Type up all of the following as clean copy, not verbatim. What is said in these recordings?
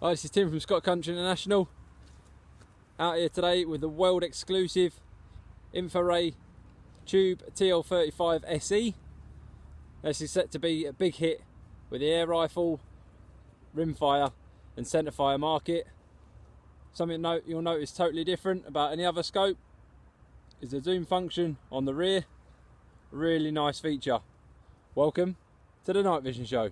Hi, this is Tim from Scott Country International. Out here today with the world exclusive Infiray Tube TL35 SE. This is set to be a big hit with the air rifle, rimfire and centerfire market. Something you'll notice totally different about any other scope is the zoom function on the rear. Really nice feature. Welcome to the Night Vision Show.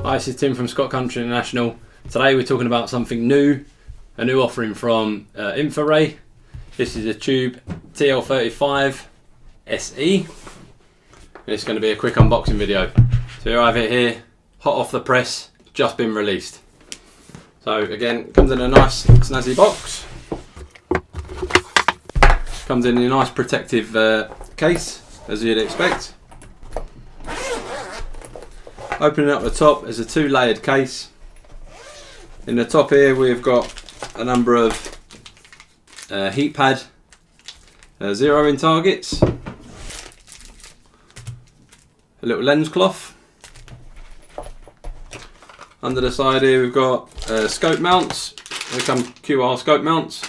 Hi, this is Tim from Scott Country International. Today we're talking about something new, a new offering from Infiray. This is a Tube TL35 SE. It's going to be a quick unboxing video. So you have it here, hot off the press, just been released. So again, it comes in a nice snazzy box. Comes in a nice protective case, as you'd expect. Opening up the top is a two-layered case. In the top here we've got a number of heat pad zeroing targets, a little lens cloth. Under the side here we've got scope mounts. They come QR scope mounts.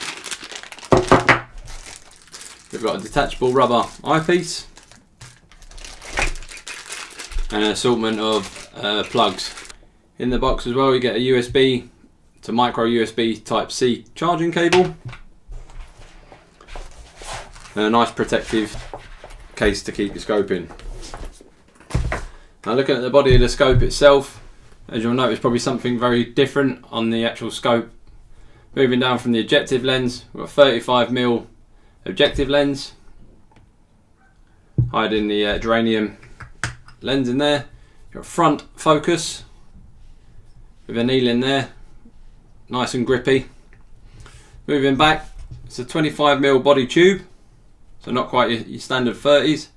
We've got a detachable rubber eyepiece and an assortment of plugs. In the box as well you get a USB to micro USB type C charging cable and a nice protective case to keep your scope in. Now looking at the body of the scope itself, as you'll notice probably something very different on the actual scope. Moving down from the objective lens, we've got 35mm objective lens, hiding the geranium lens in there. You've got front focus with a needle in there, nice and grippy. Moving back, it's a 25mm body tube, so not quite your standard 30s.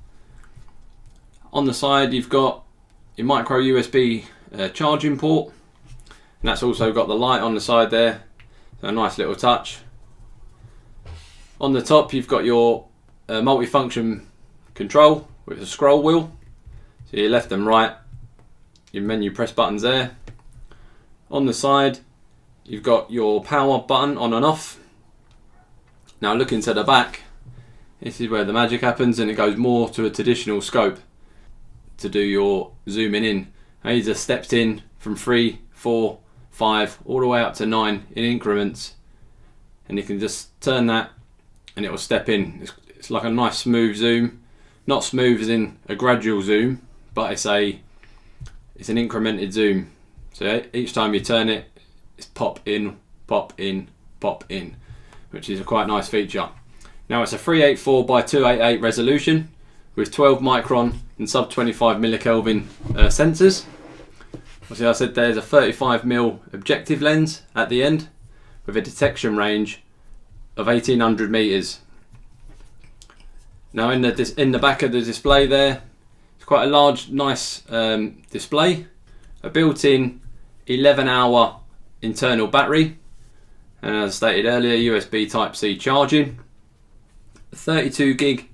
On the side you've got your micro USB charging port, and that's also got the light on the side there, so a nice little touch. On the top you've got your multifunction control with a scroll wheel, so your left and right, your menu press buttons there. On the side you've got your power button on and off. Now looking to the back, this is where the magic happens and it goes more to a traditional scope to do your zooming in. Now these are stepped in from 3, 4, 5 all the way up to 9 in increments, and you can just turn that and it will step in. It's like a nice smooth zoom, not smooth as in a gradual zoom, but it's an incremented zoom. So each time you turn it, it's pop in, pop in, pop in, which is a quite nice feature. Now it's a 384 by 288 resolution with 12 micron and sub 25 millikelvin sensors. Obviously I said there's a 35mm objective lens at the end with a detection range of 1800 meters. Now in the back of the display there, it's quite a large, nice display. A built-in 11-hour internal battery, and as stated earlier, USB Type C charging. 32 gig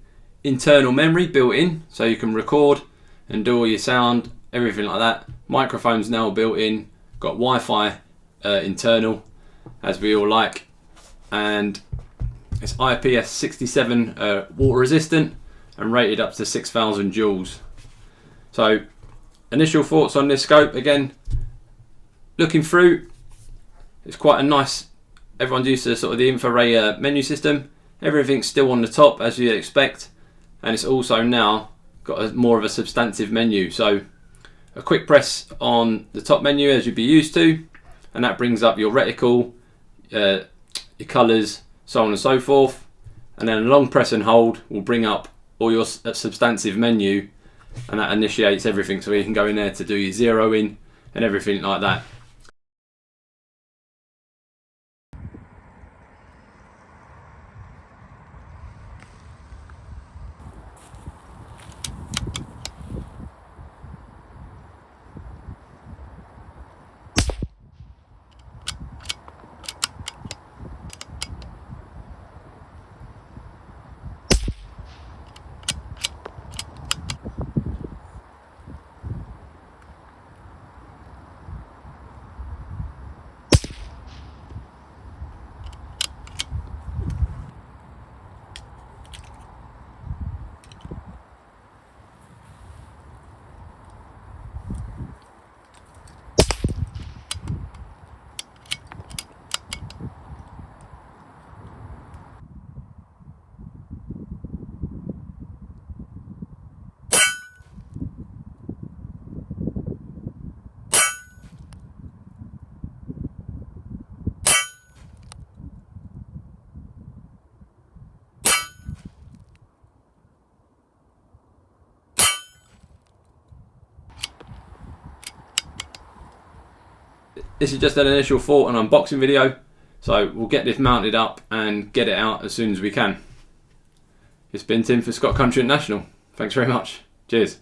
internal memory built in, so you can record and do all your sound, everything like that. Microphones now built in, got Wi-Fi internal, as we all like, and it's IPS67 water resistant and rated up to 6,000 joules. So initial thoughts on this scope, again, looking through, it's quite a nice, everyone's used to sort of the Infiray menu system. Everything's still on the top as you'd expect, and it's also now got more of a substantive menu. So a quick press on the top menu as you'd be used to, and that brings up your reticle, your colours, so on and so forth, and then a long press and hold will bring up all your substantive menu, and that initiates everything, so you can go in there to do your zeroing and everything like that. this is just an initial thought and unboxing video, so we'll get this mounted up and get it out as soon as we can. It's been Tim for Scott Country International. Thanks very much. Cheers.